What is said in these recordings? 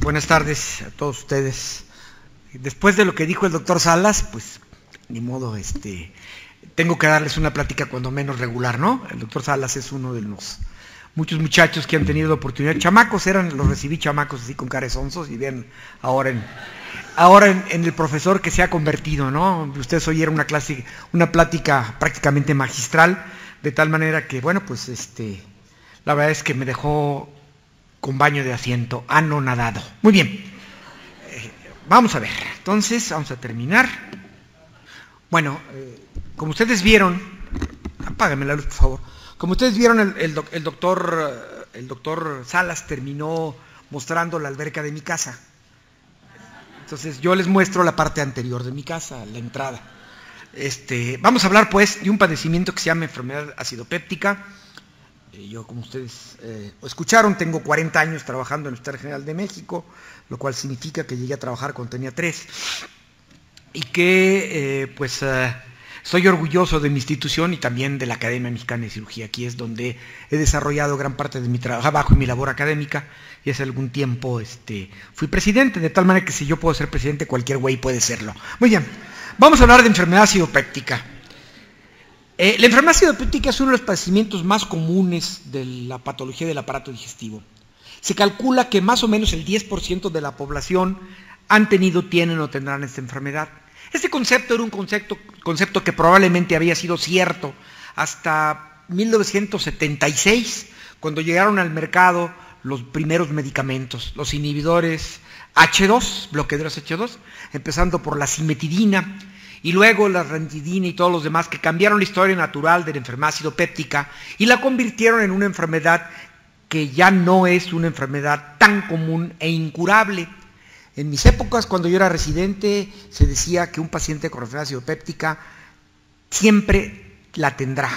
Buenas tardes a todos ustedes. Después de lo que dijo el doctor Salas, pues ni modo, tengo que darles una plática cuando menos regular, ¿no? El doctor Salas es uno de los muchos muchachos que han tenido la oportunidad. Chamacos los recibí chamacos así con caresonzos y vean ahora en el profesor que se ha convertido, ¿no? Ustedes oyeron una plática prácticamente magistral, de tal manera que, bueno, pues la verdad es que me dejó con baño de asiento, anonadado. Muy bien, vamos a ver, entonces vamos a terminar. Bueno, como ustedes vieron, apágame la luz por favor, como ustedes vieron el doctor Salas terminó mostrando la alberca de mi casa. Entonces yo les muestro la parte anterior de mi casa, la entrada. Vamos a hablar pues de un padecimiento que se llama enfermedad acidopéptica. Yo, como ustedes escucharon, tengo 40 años trabajando en el Hospital General de México, lo cual significa que llegué a trabajar cuando tenía 3. Y que, estoy orgulloso de mi institución y también de la Academia Mexicana de Cirugía. Aquí es donde he desarrollado gran parte de mi trabajo y mi labor académica. Y hace algún tiempo fui presidente, de tal manera que si yo puedo ser presidente, cualquier güey puede serlo. Muy bien, vamos a hablar de enfermedad acidopéptica. La enfermedad acidopéptica es uno de los padecimientos más comunes de la patología del aparato digestivo. Se calcula que más o menos el 10% de la población tienen o tendrán esta enfermedad. Este concepto era un concepto que probablemente había sido cierto hasta 1976, cuando llegaron al mercado los primeros medicamentos, los inhibidores H2, bloqueadores H2, empezando por la cimetidina, y luego la ranitidina y todos los demás, que cambiaron la historia natural de la enfermedad acidopéptica y la convirtieron en una enfermedad que ya no es una enfermedad tan común e incurable. En mis épocas, cuando yo era residente, se decía que un paciente con enfermedad acidopéptica siempre la tendrá,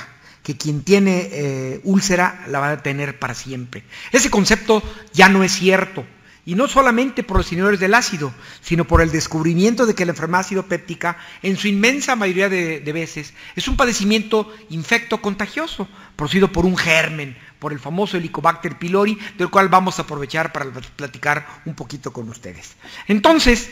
que quien tiene úlcera la va a tener para siempre. Ese concepto ya no es cierto. Y no solamente por los inhibidores del ácido, sino por el descubrimiento de que la enfermedad acidopéptica, en su inmensa mayoría de veces, es un padecimiento infecto-contagioso, producido por un germen, por el famoso Helicobacter pylori, del cual vamos a aprovechar para platicar un poquito con ustedes. Entonces,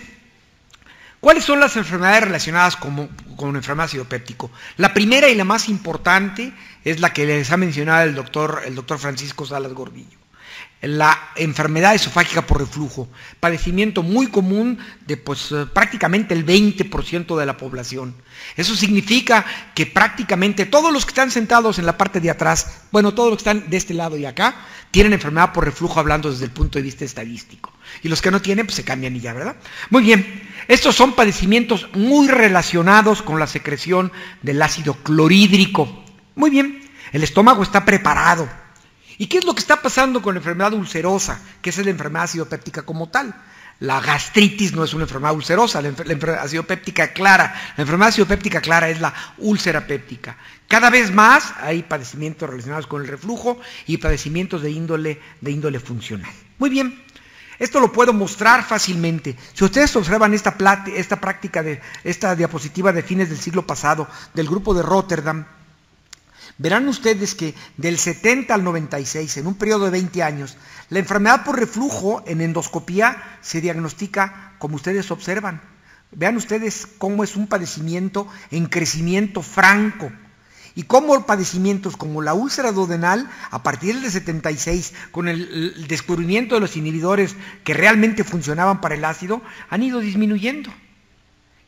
¿cuáles son las enfermedades relacionadas con enfermedad acidopéptica? La primera y la más importante es la que les ha mencionado el doctor Francisco Salas Gordillo. La enfermedad esofágica por reflujo, padecimiento muy común de prácticamente el 20% de la población. Eso significa que prácticamente todos los que están sentados en la parte de atrás, bueno, todos los que están de este lado y acá, tienen enfermedad por reflujo, hablando desde el punto de vista estadístico. Y los que no tienen, pues se cambian y ya, ¿verdad? Muy bien, estos son padecimientos muy relacionados con la secreción del ácido clorhídrico. Muy bien, el estómago está preparado. ¿Y qué es lo que está pasando con la enfermedad ulcerosa, que es la enfermedad acidopéptica como tal? La gastritis no es una enfermedad ulcerosa, la enfermedad acidopéptica clara. La enfermedad acidopéptica clara es la úlcera péptica. Cada vez más hay padecimientos relacionados con el reflujo y padecimientos de índole funcional. Muy bien, esto lo puedo mostrar fácilmente. Si ustedes observan esta diapositiva de fines del siglo pasado del grupo de Rotterdam, verán ustedes que del 70 al 96, en un periodo de 20 años, la enfermedad por reflujo en endoscopía se diagnostica como ustedes observan. Vean ustedes cómo es un padecimiento en crecimiento franco. Y cómo padecimientos como la úlcera duodenal, a partir del 76, con el descubrimiento de los inhibidores que realmente funcionaban para el ácido, han ido disminuyendo.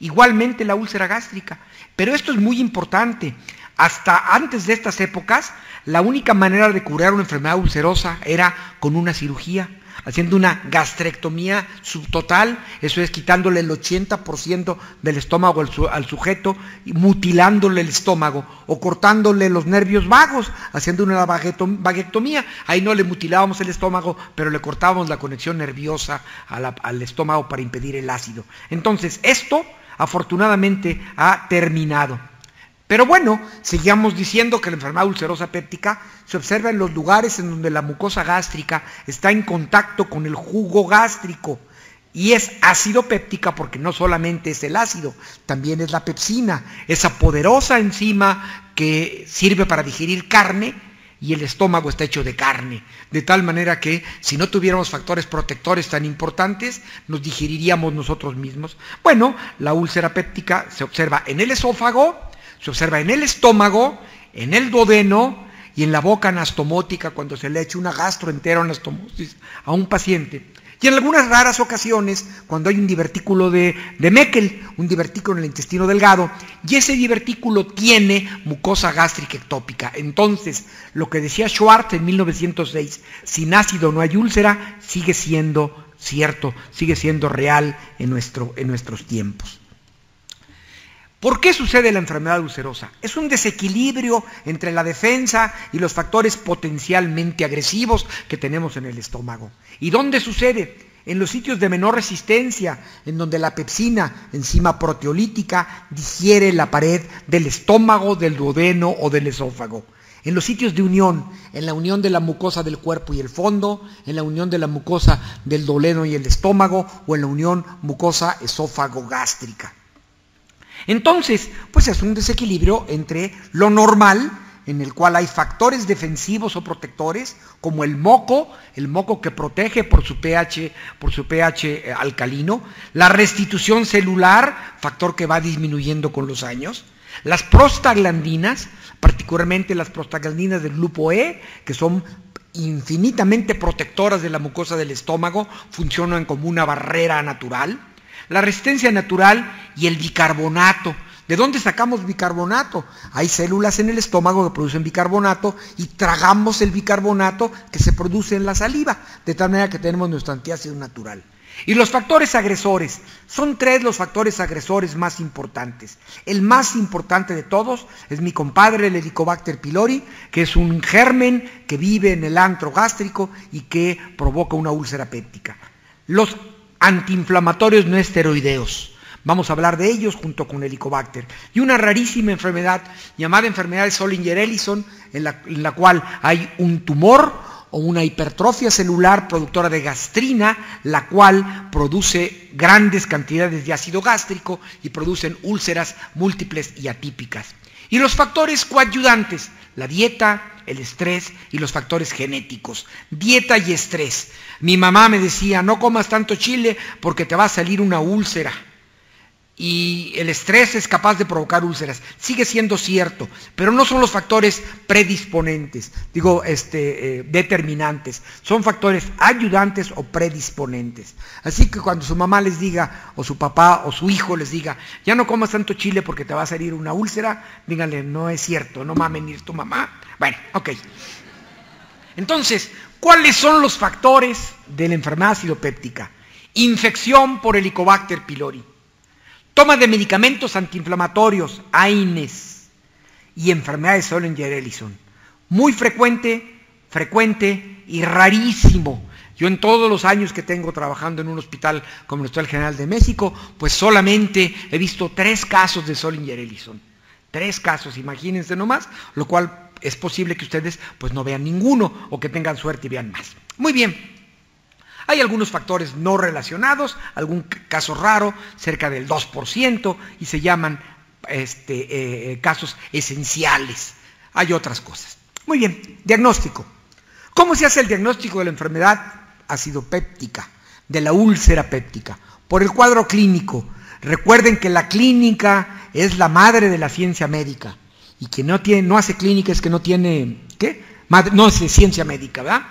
Igualmente la úlcera gástrica. Pero esto es muy importante. Hasta antes de estas épocas, la única manera de curar una enfermedad ulcerosa era con una cirugía, haciendo una gastrectomía subtotal, eso es quitándole el 80% del estómago al sujeto, mutilándole el estómago o cortándole los nervios vagos, haciendo una vaguectomía. Ahí no le mutilábamos el estómago, pero le cortábamos la conexión nerviosa al estómago para impedir el ácido. Entonces, esto afortunadamente ha terminado. Pero bueno, seguíamos diciendo que la enfermedad ulcerosa péptica se observa en los lugares en donde la mucosa gástrica está en contacto con el jugo gástrico y es ácido péptica porque no solamente es el ácido, también es la pepsina, esa poderosa enzima que sirve para digerir carne y el estómago está hecho de carne, de tal manera que si no tuviéramos factores protectores tan importantes, nos digeriríamos nosotros mismos. Bueno, la úlcera péptica se observa en el esófago, se observa en el estómago, en el duodeno y en la boca anastomótica cuando se le echa una gastroenteroanastomosis a un paciente. Y en algunas raras ocasiones, cuando hay un divertículo de Meckel, un divertículo en el intestino delgado, y ese divertículo tiene mucosa gástrica ectópica. Entonces, lo que decía Schwartz en 1906, sin ácido no hay úlcera, sigue siendo cierto, sigue siendo real en nuestros tiempos. ¿Por qué sucede la enfermedad ulcerosa? Es un desequilibrio entre la defensa y los factores potencialmente agresivos que tenemos en el estómago. ¿Y dónde sucede? En los sitios de menor resistencia, en donde la pepsina, enzima proteolítica, digiere la pared del estómago, del duodeno o del esófago. En los sitios de unión, en la unión de la mucosa del cuerpo y el fondo, en la unión de la mucosa del duodeno y el estómago, o en la unión mucosa esófago-gástrica. Entonces, pues es un desequilibrio entre lo normal, en el cual hay factores defensivos o protectores, como el moco que protege por su pH alcalino, la restitución celular, factor que va disminuyendo con los años, las prostaglandinas, particularmente las prostaglandinas del grupo E, que son infinitamente protectoras de la mucosa del estómago, funcionan como una barrera natural, la resistencia natural y el bicarbonato. ¿De dónde sacamos bicarbonato? Hay células en el estómago que producen bicarbonato y tragamos el bicarbonato que se produce en la saliva, de tal manera que tenemos nuestro antiácido natural. Y los factores agresores, son 3 los factores agresores más importantes. El más importante de todos es mi compadre, el Helicobacter pylori, que es un germen que vive en el antro gástrico y que provoca una úlcera péptica. Los antiinflamatorios no esteroideos. Vamos a hablar de ellos junto con Helicobacter. Y una rarísima enfermedad llamada enfermedad de Zollinger-Ellison, en la cual hay un tumor o una hipertrofia celular productora de gastrina, la cual produce grandes cantidades de ácido gástrico y producen úlceras múltiples y atípicas. Y los factores coadyuvantes, la dieta, el estrés y los factores genéticos. Dieta y estrés. Mi mamá me decía, no comas tanto chile porque te va a salir una úlcera. Y el estrés es capaz de provocar úlceras. Sigue siendo cierto, pero no son los factores predisponentes, determinantes. Son factores ayudantes o predisponentes. Así que cuando su mamá les diga, o su papá o su hijo les diga, ya no comas tanto chile porque te va a salir una úlcera, díganle, no es cierto, no va a venir tu mamá. Bueno, ok. Entonces, ¿cuáles son los factores de la enfermedad acidopéptica? Infección por Helicobacter pylori. Toma de medicamentos antiinflamatorios, AINES, y enfermedad de Zollinger-Ellison. Muy frecuente y rarísimo. Yo en todos los años que tengo trabajando en un hospital como el Hospital General de México, pues solamente he visto 3 casos de Zollinger-Ellison. 3 casos, imagínense nomás, lo cual es posible que ustedes pues no vean ninguno o que tengan suerte y vean más. Muy bien. Hay algunos factores no relacionados, algún caso raro, cerca del 2%, y se llaman casos esenciales. Hay otras cosas. Muy bien, diagnóstico. ¿Cómo se hace el diagnóstico de la enfermedad acidopéptica, de la úlcera péptica? Por el cuadro clínico. Recuerden que la clínica es la madre de la ciencia médica, y quien no hace clínica es que no tiene, no hace ciencia médica, ¿verdad?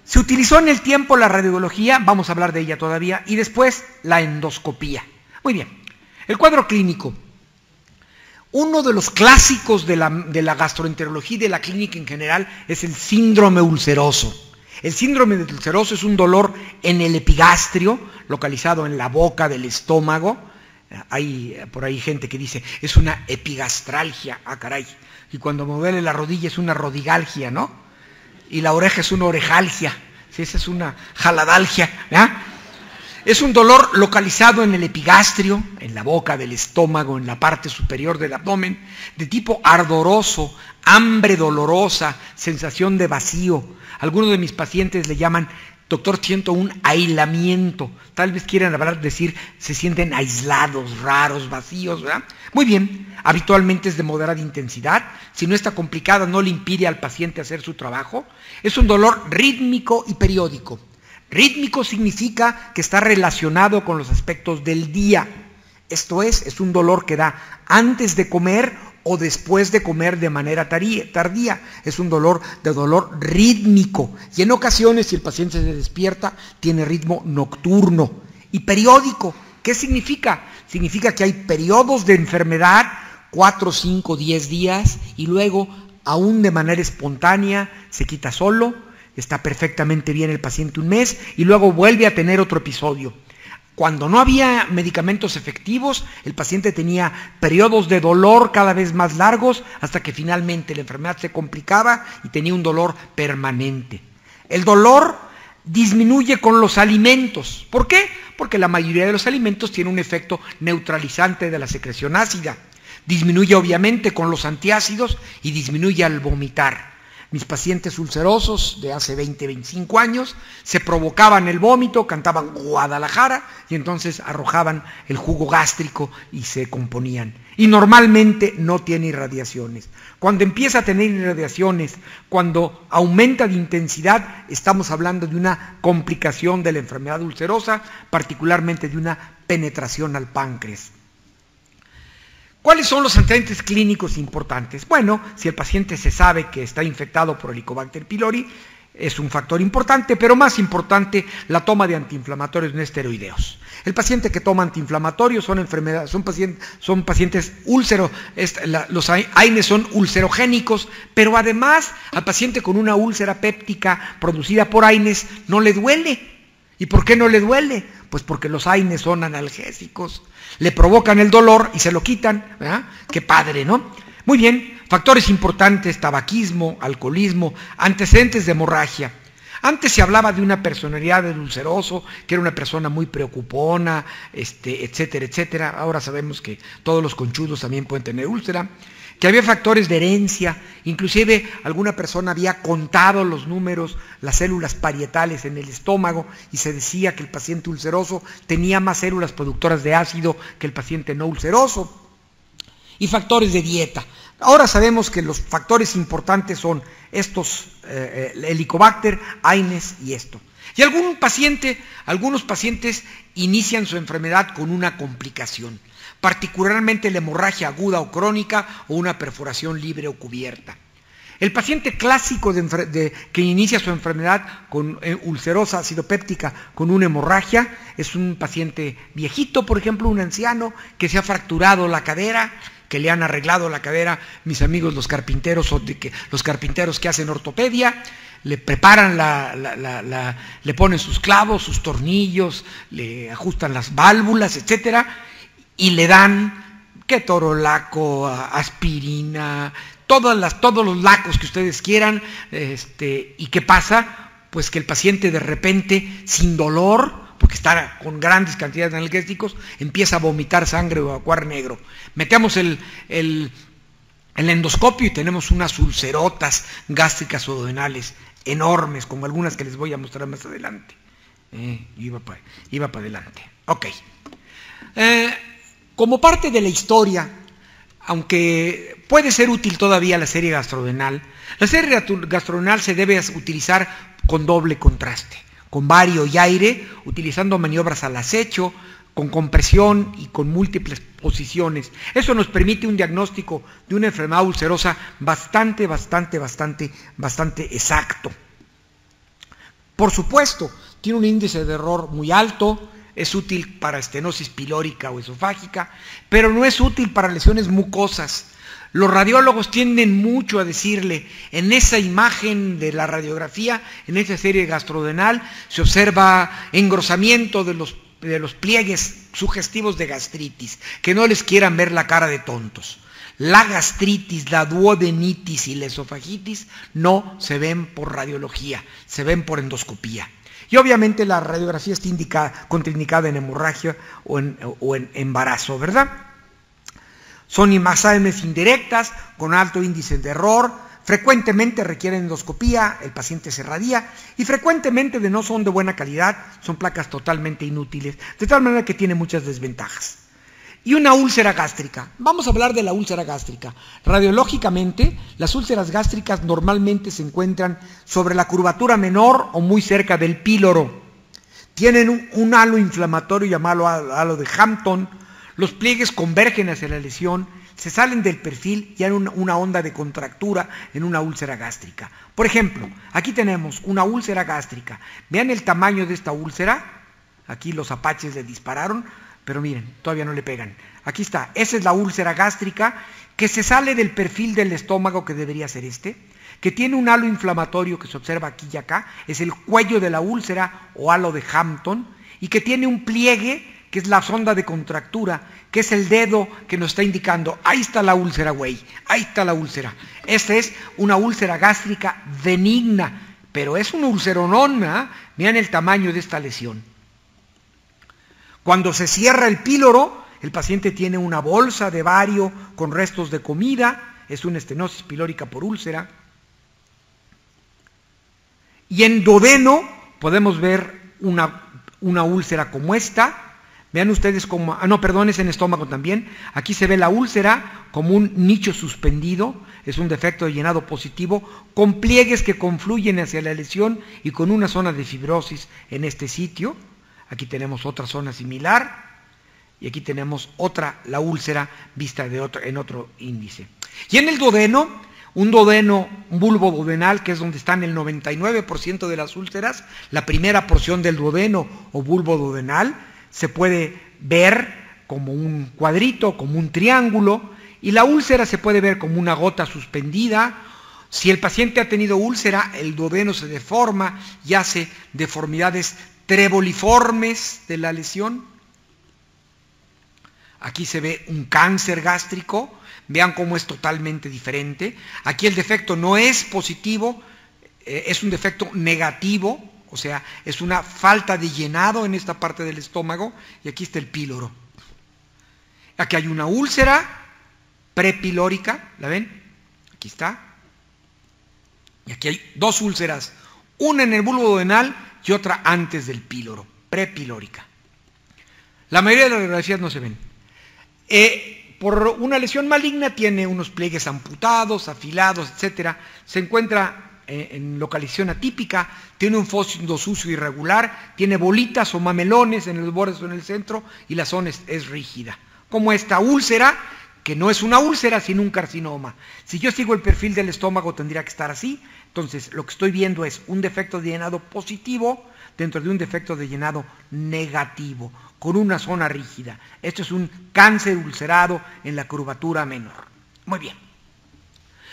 Se utilizó en el tiempo la radiología, vamos a hablar de ella todavía, y después la endoscopía. Muy bien, el cuadro clínico. Uno de los clásicos de la gastroenterología y de la clínica en general es el síndrome ulceroso. El síndrome ulceroso es un dolor en el epigastrio, localizado en la boca del estómago. Hay por ahí gente que dice, es una epigastralgia, ah caray, y cuando me duele la rodilla es una rodigalgia, ¿no? Y la oreja es una orejalgia, ¿sí? Esa es una jaladalgia, ¿verdad? Es un dolor localizado en el epigastrio, en la boca del estómago, en la parte superior del abdomen, de tipo ardoroso, hambre dolorosa, sensación de vacío. Algunos de mis pacientes le llaman Doctor, siento un aislamiento. Tal vez quieran hablar, decir, se sienten aislados, raros, vacíos, ¿verdad? Muy bien, habitualmente es de moderada intensidad. Si no está complicada, no le impide al paciente hacer su trabajo. Es un dolor rítmico y periódico. Rítmico significa que está relacionado con los aspectos del día. Esto es un dolor que da antes de comer o después de comer de manera tardía. Es un dolor rítmico. Y en ocasiones, si el paciente se despierta, tiene ritmo nocturno. Y periódico, ¿qué significa? Significa que hay periodos de enfermedad, 4, 5, 10 días, y luego, aún de manera espontánea, se quita solo, está perfectamente bien el paciente un mes, y luego vuelve a tener otro episodio. Cuando no había medicamentos efectivos, el paciente tenía periodos de dolor cada vez más largos hasta que finalmente la enfermedad se complicaba y tenía un dolor permanente. El dolor disminuye con los alimentos. ¿Por qué? Porque la mayoría de los alimentos tiene un efecto neutralizante de la secreción ácida. Disminuye obviamente con los antiácidos y disminuye al vomitar. Mis pacientes ulcerosos de hace 20, 25 años se provocaban el vómito, cantaban Guadalajara y entonces arrojaban el jugo gástrico y se componían. Y normalmente no tiene irradiaciones. Cuando empieza a tener irradiaciones, cuando aumenta de intensidad, estamos hablando de una complicación de la enfermedad ulcerosa, particularmente de una penetración al páncreas. ¿Cuáles son los antecedentes clínicos importantes? Bueno, si el paciente se sabe que está infectado por Helicobacter pylori, es un factor importante, pero más importante, la toma de antiinflamatorios no esteroideos. El paciente que toma antiinflamatorios son pacientes úlceros, los AINES son ulcerogénicos, pero además al paciente con una úlcera péptica producida por AINES no le duele. ¿Y por qué no le duele? Pues porque los AINES son analgésicos, le provocan el dolor y se lo quitan, ¿verdad? Qué padre, ¿no? Muy bien, factores importantes, tabaquismo, alcoholismo, antecedentes de hemorragia. Antes se hablaba de una personalidad del ulceroso, que era una persona muy preocupona, etcétera, etcétera. Ahora sabemos que todos los conchudos también pueden tener úlcera. Que había factores de herencia, inclusive alguna persona había contado los números, las células parietales en el estómago y se decía que el paciente ulceroso tenía más células productoras de ácido que el paciente no ulceroso. Y factores de dieta. Ahora sabemos que los factores importantes son estos, Helicobacter, AINES y esto. Y algunos pacientes inician su enfermedad con una complicación, particularmente la hemorragia aguda o crónica o una perforación libre o cubierta. El paciente clásico que inicia su enfermedad con ulcerosa acidopéptica con una hemorragia es un paciente viejito, por ejemplo, un anciano que se ha fracturado la cadera, que le han arreglado la cadera, mis amigos los carpinteros que hacen ortopedia, le preparan le ponen sus clavos, sus tornillos, le ajustan las válvulas, etcétera, y le dan ketorolaco, aspirina, todos los lacos que ustedes quieran, ¿y qué pasa? Pues que el paciente de repente, sin dolor, porque está con grandes cantidades de analgésicos, empieza a vomitar sangre o a evacuar negro. Metemos el endoscopio y tenemos unas ulcerotas gástricas o duodenales enormes, como algunas que les voy a mostrar más adelante. Iba para adelante. Ok. Como parte de la historia, aunque puede ser útil todavía la serie gastrodenal, la serie gastrodenal se debe utilizar con doble contraste, con vario y aire, utilizando maniobras al acecho, con compresión y con múltiples posiciones. Eso nos permite un diagnóstico de una enfermedad ulcerosa bastante exacto. Por supuesto, tiene un índice de error muy alto, es útil para estenosis pilórica o esofágica, pero no es útil para lesiones mucosas. Los radiólogos tienden mucho a decirle, en esa imagen de la radiografía, en esa serie gastrodenal, se observa engrosamiento de los pliegues sugestivos de gastritis, que no les quieran ver la cara de tontos. La gastritis, la duodenitis y la esofagitis no se ven por radiología, se ven por endoscopía. Y obviamente la radiografía está contraindicada en hemorragia o en embarazo, ¿verdad? Son imágenes indirectas con alto índice de error, frecuentemente requieren endoscopía, el paciente se radia y frecuentemente no son de buena calidad, son placas totalmente inútiles, de tal manera que tiene muchas desventajas. Y una úlcera gástrica. Vamos a hablar de la úlcera gástrica. Radiológicamente, las úlceras gástricas normalmente se encuentran sobre la curvatura menor o muy cerca del píloro. Tienen un halo inflamatorio llamado halo de Hampton. Los pliegues convergen hacia la lesión, se salen del perfil y hay una onda de contractura en una úlcera gástrica. Por ejemplo, aquí tenemos una úlcera gástrica. Vean el tamaño de esta úlcera. Aquí los apaches le dispararon, pero miren, todavía no le pegan. Aquí está, esa es la úlcera gástrica que se sale del perfil del estómago, que debería ser este, que tiene un halo inflamatorio que se observa aquí y acá, es el cuello de la úlcera o halo de Hampton, y que tiene un pliegue que es la sonda de contractura, que es el dedo que nos está indicando, ahí está la úlcera, güey, ahí está la úlcera. Esta es una úlcera gástrica benigna, pero es una ulceronona. Vean el tamaño de esta lesión. Cuando se cierra el píloro, el paciente tiene una bolsa de bario con restos de comida, es una estenosis pilórica por úlcera. Y en duodeno podemos ver una úlcera como esta. Vean ustedes cómo, es en estómago también. Aquí se ve la úlcera como un nicho suspendido, es un defecto de llenado positivo, con pliegues que confluyen hacia la lesión y con una zona de fibrosis en este sitio. Aquí tenemos otra zona similar y aquí tenemos otra, la úlcera vista en otro índice. Y en el duodeno, un bulbo duodenal, que es donde están el 99% de las úlceras, la primera porción del duodeno o bulbo duodenal, se puede ver como un cuadrito, como un triángulo, y la úlcera se puede ver como una gota suspendida. Si el paciente ha tenido úlcera, el duodeno se deforma y hace deformidades treboliformes de la lesión. Aquí se ve un cáncer gástrico, vean cómo es totalmente diferente. Aquí el defecto no es positivo, es un defecto negativo, o sea, es una falta de llenado en esta parte del estómago, y aquí está el píloro. Aquí hay una úlcera prepilórica, ¿la ven? Aquí está. Y aquí hay dos úlceras, una en el bulbo duodenal y otra antes del píloro, prepilórica. La mayoría de las radiografías no se ven. Por una lesión maligna tiene unos pliegues amputados, afilados, etcétera. Se encuentra en localización atípica, tiene un fondo sucio irregular, tiene bolitas o mamelones en los bordes o en el centro y la zona es rígida. Como esta úlcera, que no es una úlcera sino un carcinoma. Si yo sigo el perfil del estómago tendría que estar así. Entonces lo que estoy viendo es un defecto de llenado positivo dentro de un defecto de llenado negativo, con una zona rígida. Esto es un cáncer ulcerado en la curvatura menor. Muy bien.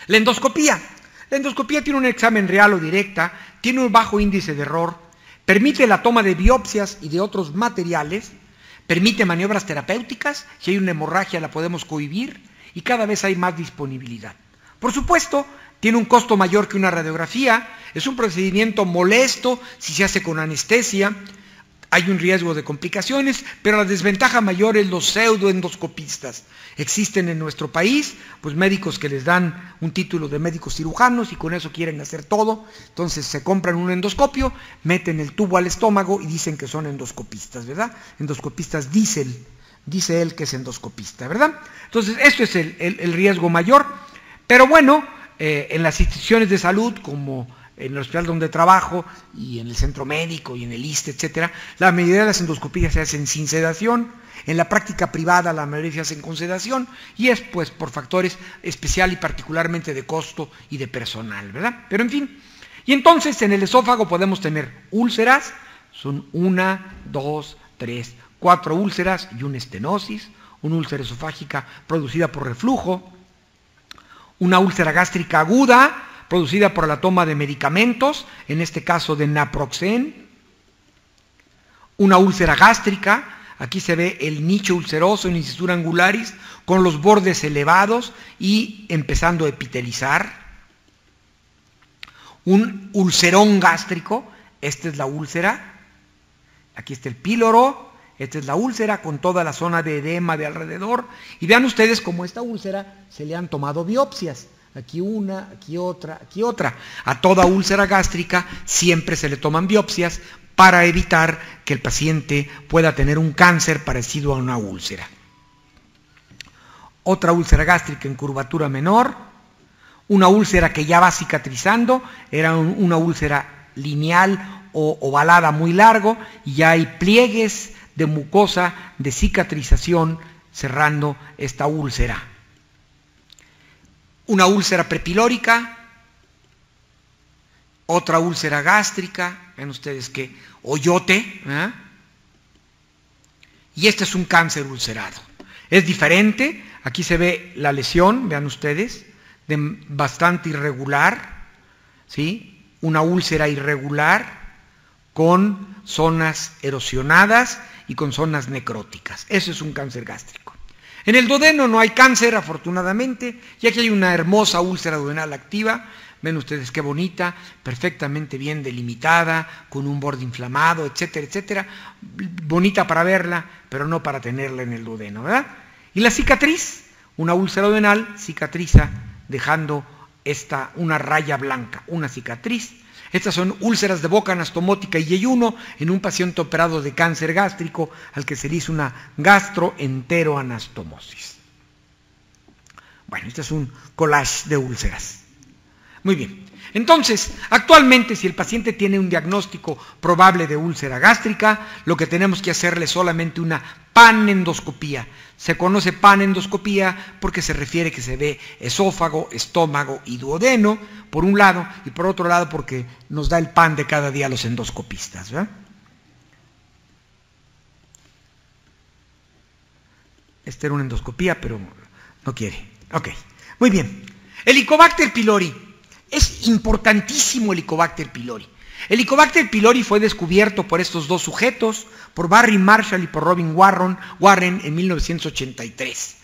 La endoscopía. La endoscopía tiene un examen real o directa, tiene un bajo índice de error, permite la toma de biopsias y de otros materiales, permite maniobras terapéuticas, si hay una hemorragia la podemos cohibir y cada vez hay más disponibilidad. Por supuesto, tiene un costo mayor que una radiografía, es un procedimiento molesto si se hace con anestesia, hay un riesgo de complicaciones, pero la desventaja mayor es los pseudoendoscopistas. Existen en nuestro país pues médicos que les dan un título de médicos cirujanos y con eso quieren hacer todo, entonces se compran un endoscopio, meten el tubo al estómago y dicen que son endoscopistas, ¿verdad? Endoscopistas dice él que es endoscopista, ¿verdad? Entonces esto es el riesgo mayor, pero bueno, en las instituciones de salud como en el hospital donde trabajo y en el centro médico y en el ISSSTE, etcétera, la mayoría de las endoscopías se hacen sin sedación. En la práctica privada la mayoría se hacen con sedación y es pues por factores especial y particularmente de costo y de personal, ¿verdad? Pero en fin, y entonces en el esófago podemos tener úlceras, son 1, 2, 3, 4 úlceras y una estenosis, una úlcera esofágica producida por reflujo, una úlcera gástrica aguda producida por la toma de medicamentos, en este caso de naproxen, una úlcera gástrica, aquí se ve el nicho ulceroso en incisura angularis con los bordes elevados y empezando a epitelizar, un ulcerón gástrico, esta es la úlcera, aquí está el píloro, esta es la úlcera con toda la zona de edema de alrededor, y vean ustedes cómo esta úlcera se le han tomado biopsias. aquí una, aquí otra, aquí otra. A toda úlcera gástrica siempre se le toman biopsias para evitar que el paciente pueda tener un cáncer parecido a una úlcera. Otra úlcera gástrica en curvatura menor, una úlcera que ya va cicatrizando, era una úlcera lineal o ovalada muy largo, y ya hay pliegues de mucosa de cicatrización cerrando esta úlcera. Una úlcera prepilórica, otra úlcera gástrica, ven ustedes que hoyote, ¿eh? Y este es un cáncer ulcerado. Es diferente, aquí se ve la lesión, vean ustedes, bastante irregular, ¿sí? Una úlcera irregular con zonas erosionadas y con zonas necróticas. Eso es un cáncer gástrico. En el duodeno no hay cáncer, afortunadamente, y aquí hay una hermosa úlcera duodenal activa. Ven ustedes qué bonita, perfectamente bien delimitada, con un borde inflamado, etcétera, etcétera. Bonita para verla, pero no para tenerla en el duodeno, ¿verdad? Y la cicatriz, una úlcera duodenal cicatriza dejando una raya blanca, una cicatriz. Estas son úlceras de boca anastomótica y yeyuno en un paciente operado de cáncer gástrico al que se le hizo una gastroenteroanastomosis. Bueno, este es un collage de úlceras. Muy bien. Entonces, actualmente, si el paciente tiene un diagnóstico probable de úlcera gástrica, lo que tenemos que hacerle es solamente una panendoscopía. Se conoce panendoscopía porque se refiere que se ve esófago, estómago y duodeno, por un lado, y por otro lado porque nos da el pan de cada día a los endoscopistas, ¿verdad? Esta era una endoscopía, pero no quiere. Ok, muy bien. Helicobacter pylori. Es importantísimo el Helicobacter pylori. El Helicobacter pylori fue descubierto por estos dos sujetos, por Barry Marshall y por Robin Warren en 1983.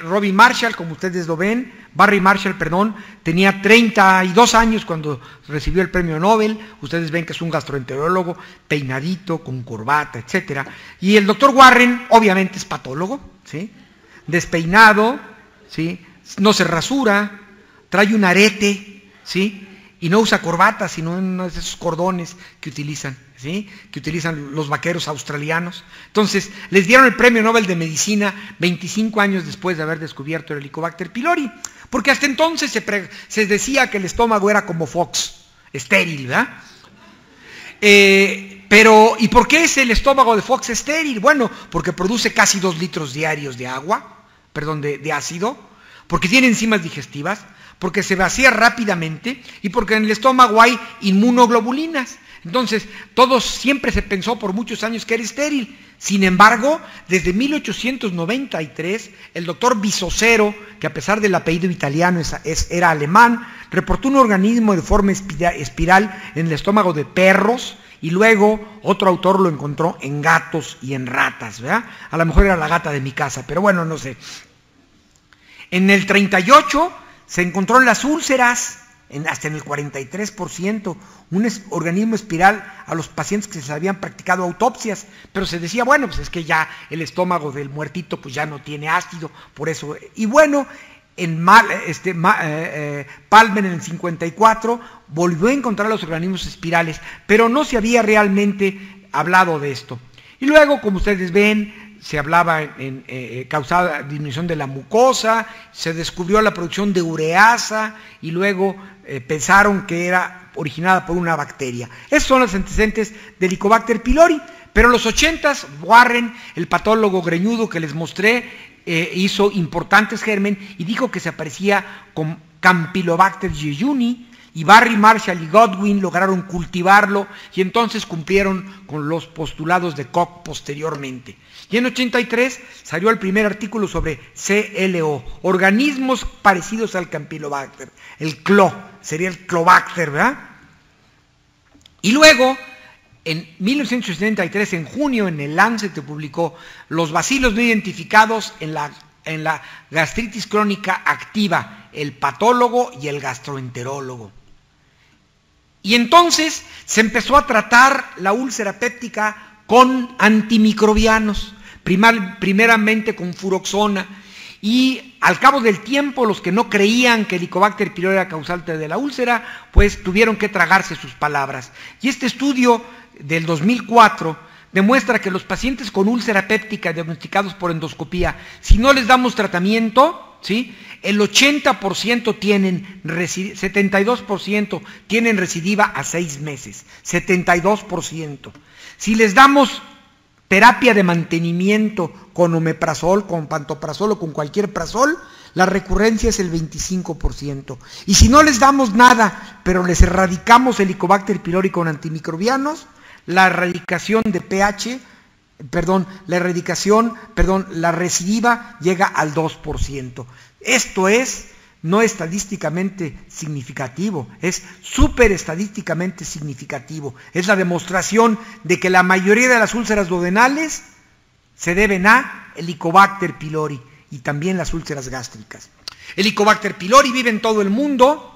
Robin Marshall, como ustedes lo ven, Barry Marshall, perdón, tenía 32 años cuando recibió el premio Nobel. Ustedes ven que es un gastroenterólogo, peinadito, con corbata, etc. Y el doctor Warren, obviamente, es patólogo, ¿sí? Despeinado, ¿sí? No se rasura, trae un arete, ¿sí? Y no usa corbata, sino uno de esos cordones que utilizan, ¿sí? Que utilizan los vaqueros australianos. Entonces, les dieron el premio Nobel de Medicina 25 años después de haber descubierto el Helicobacter pylori, porque hasta entonces se decía que el estómago era como Fox, estéril, ¿verdad? ¿Y por qué es el estómago de Fox estéril? Bueno, porque produce casi 2 litros diarios de ácido, porque tiene enzimas digestivas, porque se vacía rápidamente y porque en el estómago hay inmunoglobulinas. Entonces, siempre se pensó por muchos años que era estéril. Sin embargo, desde 1893, el doctor Bisocero, que a pesar del apellido italiano era alemán, reportó un organismo de forma espiral en el estómago de perros, y luego otro autor lo encontró en gatos y en ratas, ¿verdad? A lo mejor era la gata de mi casa, pero bueno, no sé. En el 38 se encontró en las úlceras, hasta en el 43%, un organismo espiral a los pacientes que se les habían practicado autopsias, pero se decía, bueno, pues es que ya el estómago del muertito pues ya no tiene ácido, por eso. Y bueno, Palmer en el 54 volvió a encontrar los organismos espirales, pero no se había realmente hablado de esto. Y luego, como ustedes ven, se hablaba causaba disminución de la mucosa, se descubrió la producción de ureasa y luego pensaron que era originada por una bacteria. Esos son los antecedentes del Helicobacter pylori, pero en los 80s, Warren, el patólogo greñudo que les mostré, hizo importantes germen y dijo que se aparecía con Campylobacter jejuni, y Barry Marshall y Godwin lograron cultivarlo y entonces cumplieron con los postulados de Koch posteriormente. Y en 83 salió el primer artículo sobre CLO, organismos parecidos al Campylobacter, el CLO, sería el Clobacter, ¿verdad? Y luego, en 1973, en junio, en el Lancet se publicó los bacilos no identificados en la gastritis crónica activa, el patólogo y el gastroenterólogo. Y entonces se empezó a tratar la úlcera péptica con antimicrobianos, primeramente con furoxona, y al cabo del tiempo, los que no creían que Helicobacter pylori era causante de la úlcera, pues tuvieron que tragarse sus palabras. Y este estudio del 2004 demuestra que los pacientes con úlcera péptica diagnosticados por endoscopía, si no les damos tratamiento, ¿sí?, el 80% tienen, 72% tienen recidiva a 6 meses, 72%. Si les damos terapia de mantenimiento con omeprazol, con pantoprazol o con cualquier prazol, la recurrencia es el 25%. Y si no les damos nada, pero les erradicamos Helicobacter pylori con antimicrobianos, la erradicación de la recidiva llega al 2%. Esto es no estadísticamente significativo, es súper estadísticamente significativo. Es la demostración de que la mayoría de las úlceras duodenales se deben a Helicobacter pylori y también las úlceras gástricas. Helicobacter pylori vive en todo el mundo.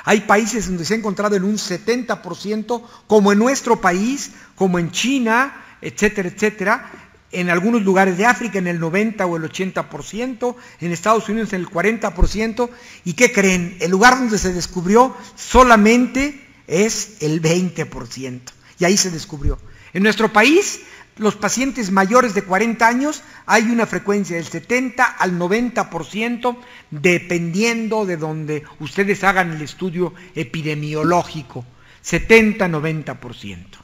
Hay países donde se ha encontrado en un 70%, como en nuestro país, como en China, etcétera, etcétera. En algunos lugares de África en el 90 o el 80%, en Estados Unidos en el 40%. ¿Y qué creen? El lugar donde se descubrió solamente es el 20%. Y ahí se descubrió. En nuestro país, los pacientes mayores de 40 años, hay una frecuencia del 70 al 90%, dependiendo de donde ustedes hagan el estudio epidemiológico. 70-90%.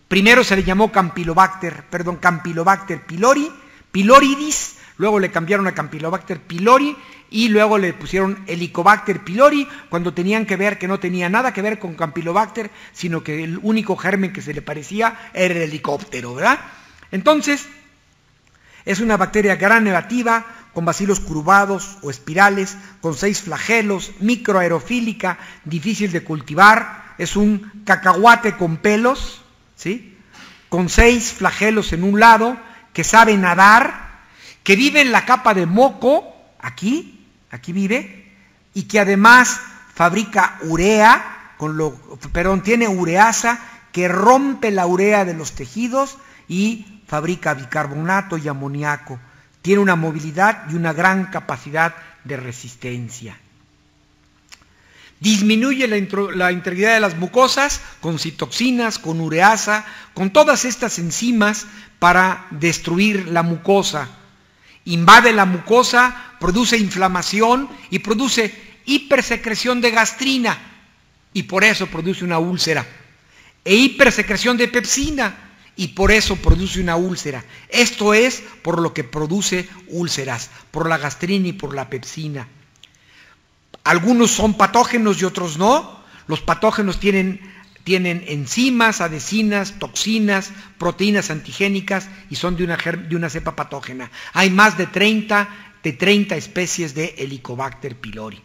Primero se le llamó Campylobacter pyloridis, luego le cambiaron a Campylobacter pylori y luego le pusieron Helicobacter pylori cuando tenían que ver que no tenía nada que ver con Campylobacter, sino que el único germen que se le parecía era el helicóptero, ¿verdad? Entonces, es una bacteria gram negativa con bacilos curvados o espirales, con 6 flagelos, microaerofílica, difícil de cultivar, es un cacahuate con pelos, ¿sí?, con 6 flagelos en un lado, que sabe nadar, que vive en la capa de moco, aquí vive, y que además fabrica urea, tiene ureasa, que rompe la urea de los tejidos y fabrica bicarbonato y amoníaco. Tiene una movilidad y una gran capacidad de resistencia. Disminuye la integridad de las mucosas con citoxinas, con ureasa, con todas estas enzimas para destruir la mucosa. Invade la mucosa, produce inflamación y produce hipersecreción de gastrina y por eso produce una úlcera. E hipersecreción de pepsina y por eso produce una úlcera. Esto es por lo que produce úlceras, por la gastrina y por la pepsina. Algunos son patógenos y otros no. Los patógenos tienen enzimas, adhesinas, toxinas, proteínas antigénicas y son de una cepa patógena. Hay más de 30 especies de Helicobacter pylori.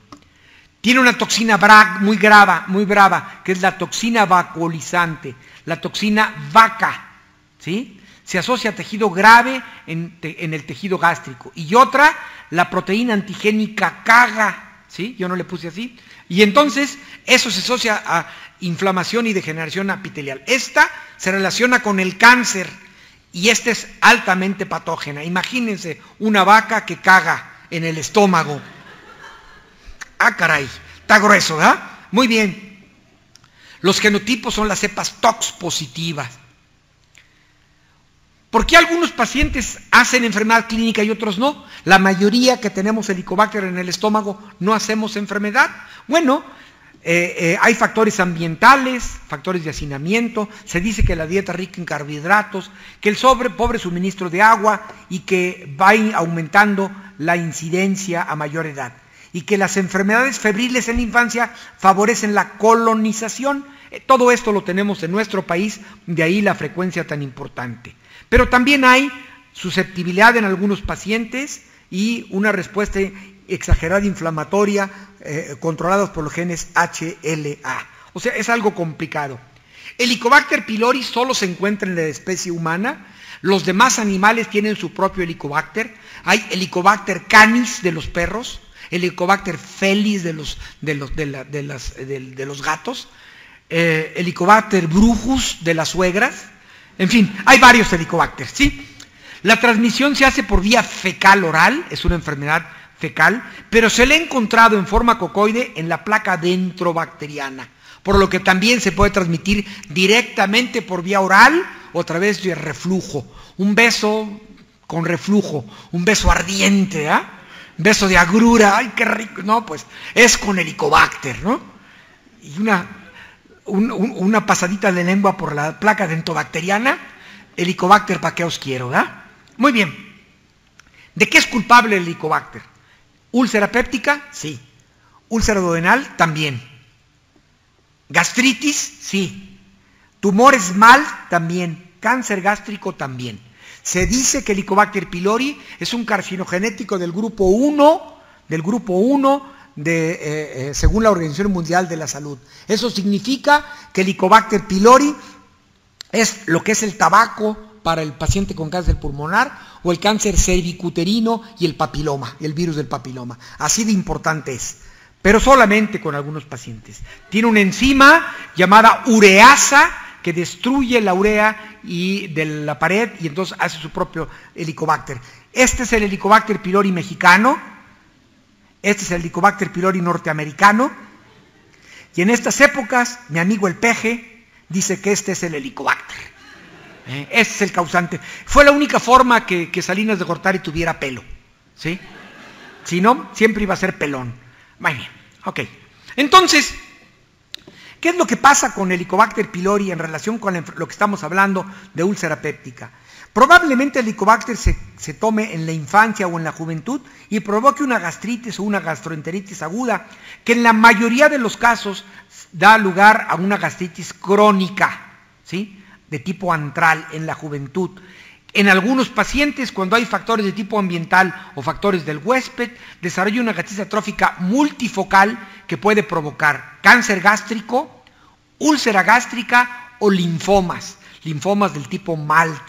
Tiene una toxina muy brava, que es la toxina vacuolizante, la toxina vaca, ¿sí? Se asocia a tejido grave en el tejido gástrico. Y otra, la proteína antigénica CAGA, ¿sí? Yo no le puse así. Y entonces eso se asocia a inflamación y degeneración epitelial. Esta se relaciona con el cáncer y esta es altamente patógena. Imagínense una vaca que caga en el estómago. Ah, caray, está grueso, ¿verdad? Muy bien. Los genotipos son las cepas TOX positivas. ¿Por qué algunos pacientes hacen enfermedad clínica y otros no? La mayoría que tenemos Helicobacter en el estómago no hacemos enfermedad. Bueno, hay factores ambientales, factores de hacinamiento, se dice que la dieta rica en carbohidratos, que el pobre suministro de agua y que va aumentando la incidencia a mayor edad. Y que las enfermedades febriles en la infancia favorecen la colonización. Todo esto lo tenemos en nuestro país, de ahí la frecuencia tan importante. Pero también hay susceptibilidad en algunos pacientes y una respuesta exagerada inflamatoria controlados por los genes HLA. O sea, es algo complicado. Helicobacter pylori solo se encuentra en la especie humana. Los demás animales tienen su propio Helicobacter. Hay Helicobacter canis de los perros, Helicobacter felis de los gatos, Helicobacter bruchus de las suegras. En fin, hay varios Helicobacter, ¿sí? La transmisión se hace por vía fecal oral, es una enfermedad fecal, pero se le ha encontrado en forma cocoide en la placa dentrobacteriana, por lo que también se puede transmitir directamente por vía oral o a través de reflujo. Un beso con reflujo, un beso ardiente, ¿eh? Un beso de agrura, ¡ay, qué rico! No, pues es con Helicobacter, ¿no? Y una pasadita de lengua por la placa dentrobacteriana, Helicobacter, ¿para qué os quiero? ¿Da? Muy bien. ¿De qué es culpable el Helicobacter? ¿Úlcera péptica? Sí. ¿Úlcera duodenal? También. ¿Gastritis? Sí. ¿Tumor esmal? También. ¿Cáncer gástrico? También. Se dice que el Helicobacter pylori es un carcinogenético del grupo 1, según la Organización Mundial de la Salud. Eso significa que el Helicobacter pylori es lo que es el tabaco para el paciente con cáncer pulmonar o el cáncer cervicuterino y el papiloma, el virus del papiloma. Así de importante es, pero solamente con algunos pacientes. Tiene una enzima llamada ureasa que destruye la urea de la pared y entonces hace su propio Helicobacter. Este es el Helicobacter pylori mexicano, este es el Helicobacter pylori norteamericano, y en estas épocas mi amigo el Peje dice que este es el Helicobacter. Este es el causante. Fue la única forma que Salinas de Gortari tuviera pelo, ¿sí? Si no, siempre iba a ser pelón. Muy bien, ok. Entonces, ¿qué es lo que pasa con el Helicobacter pylori en relación con lo que estamos hablando de úlcera péptica? Probablemente el Helicobacter se tome en la infancia o en la juventud y provoque una gastritis o una gastroenteritis aguda, que en la mayoría de los casos da lugar a una gastritis crónica, ¿sí?, de tipo antral en la juventud. En algunos pacientes, cuando hay factores de tipo ambiental o factores del huésped, desarrolla una gastritis atrófica multifocal que puede provocar cáncer gástrico, úlcera gástrica o linfomas del tipo MALT.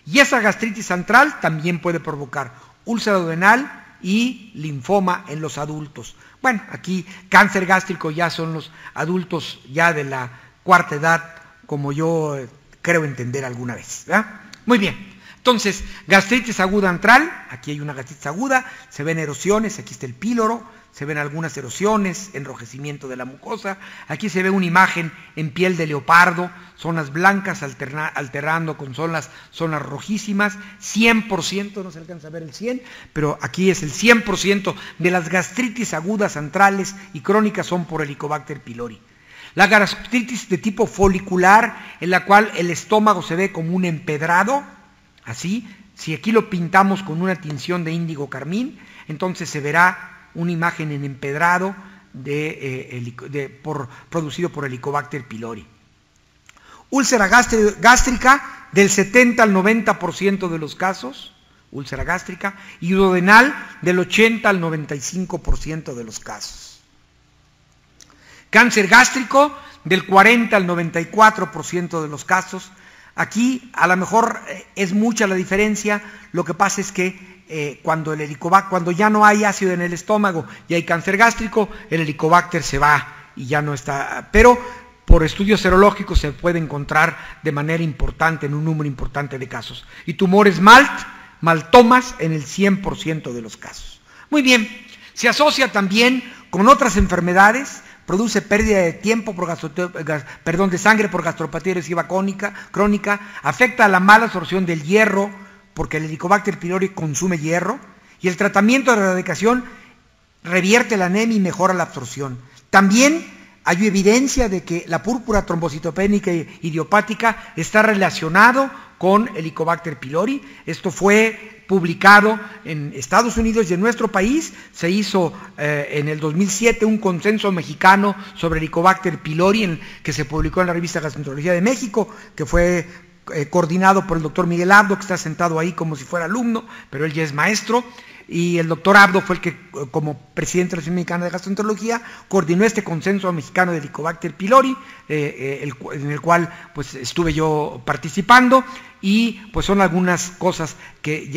Y esa gastritis antral también puede provocar úlcera duodenal y linfoma en los adultos. Bueno, aquí cáncer gástrico ya son los adultos ya de la cuarta edad, como yo creo entender alguna vez, ¿verdad? Muy bien. Entonces, gastritis aguda antral, aquí hay una gastritis aguda, se ven erosiones, aquí está el píloro, se ven algunas erosiones, enrojecimiento de la mucosa, aquí se ve una imagen en piel de leopardo, zonas blancas alternando con zonas rojísimas, 100%, no se alcanza a ver el 100, pero aquí es el 100% de las gastritis agudas antrales y crónicas son por Helicobacter pylori. La gastritis de tipo folicular, en la cual el estómago se ve como un empedrado, así, si aquí lo pintamos con una tinción de índigo carmín, entonces se verá una imagen en empedrado producido por Helicobacter pylori. Úlcera gástrica del 70 al 90% de los casos, úlcera gástrica, y duodenal del 80 al 95% de los casos. Cáncer gástrico del 40 al 94% de los casos. Aquí a lo mejor es mucha la diferencia, lo que pasa es que cuando ya no hay ácido en el estómago y hay cáncer gástrico, el Helicobacter se va y ya no está, pero por estudios serológicos se puede encontrar de manera importante en un número importante de casos. Y tumores maltomas en el 100% de los casos. Muy bien, se asocia también con otras enfermedades. Produce pérdida de tiempo de sangre por gastropatía erosiva crónica, afecta a la mala absorción del hierro, porque el Helicobacter pylori consume hierro, y el tratamiento de erradicación revierte la anemia y mejora la absorción. También hay evidencia de que la púrpura trombocitopénica idiopática está relacionado con Helicobacter pylori. Esto fue publicado en Estados Unidos y en nuestro país. Se hizo en el 2007 un consenso mexicano sobre Helicobacter pylori que se publicó en la revista Gastroenterología de México, que fue coordinado por el doctor Miguel Abdo, que está sentado ahí como si fuera alumno, pero él ya es maestro. Y el doctor Abdo fue el que, como presidente de la Asociación Mexicana de Gastroenterología, coordinó este consenso mexicano de Helicobacter pylori, en el cual pues estuve yo participando, y pues son algunas cosas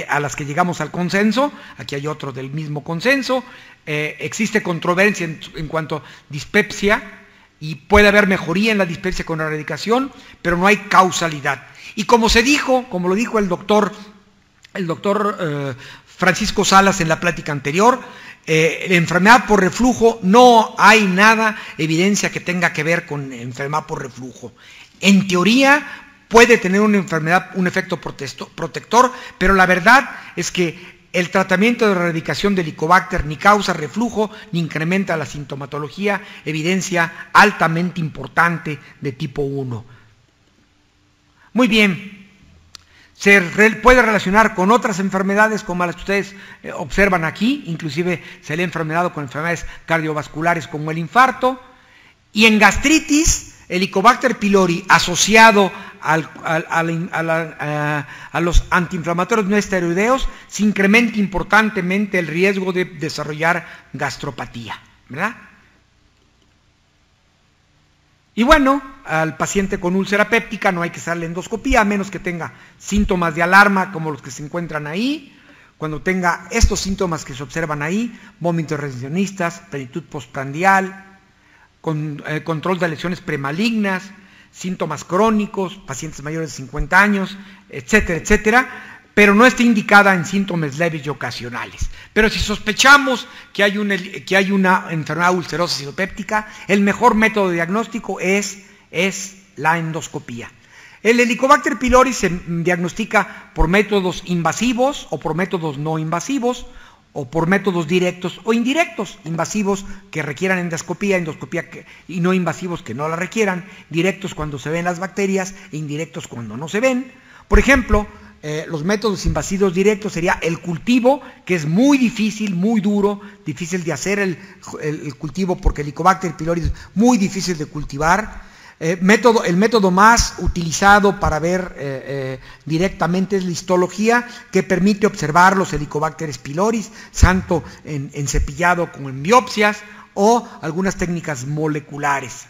a las que llegamos al consenso. Aquí hay otro del mismo consenso. Existe controversia en cuanto a dispepsia, y puede haber mejoría en la dispepsia con la erradicación, pero no hay causalidad. Y como lo dijo el doctor Francisco Salas en la plática anterior. La enfermedad por reflujo, no hay nada, evidencia que tenga que ver con enfermedad por reflujo. En teoría puede tener una enfermedad, un efecto protector, pero la verdad es que el tratamiento de erradicación del Helicobacter ni causa reflujo ni incrementa la sintomatología, evidencia altamente importante de tipo 1. Muy bien. Se puede relacionar con otras enfermedades como las que ustedes observan aquí, inclusive se le ha enfermedad con enfermedades cardiovasculares como el infarto, y en gastritis, el Helicobacter pylori asociado a los antiinflamatorios no esteroideos se incrementa importantemente el riesgo de desarrollar gastropatía, ¿verdad? Y bueno, al paciente con úlcera péptica no hay que hacerle endoscopía, a menos que tenga síntomas de alarma como los que se encuentran ahí. Cuando tenga estos síntomas que se observan ahí, vómitos retencionistas, plenitud postprandial, control de lesiones premalignas, síntomas crónicos, pacientes mayores de 50 años, etcétera, etcétera, pero no está indicada en síntomas leves y ocasionales. Pero si sospechamos que hay una enfermedad ulcerosa citopéptica, el mejor método de diagnóstico es la endoscopía. El Helicobacter pylori se diagnostica por métodos invasivos o por métodos no invasivos, o por métodos directos o indirectos, invasivos que requieran endoscopía y no invasivos que no la requieran, directos cuando se ven las bacterias e indirectos cuando no se ven. Por ejemplo, los métodos invasivos directos sería el cultivo, que es muy difícil, muy duro, difícil de hacer el cultivo porque el Helicobacter pylori es muy difícil de cultivar. El método más utilizado para ver directamente es la histología, que permite observar los Helicobacter pylori, tanto en cepillado como en biopsias, o algunas técnicas moleculares.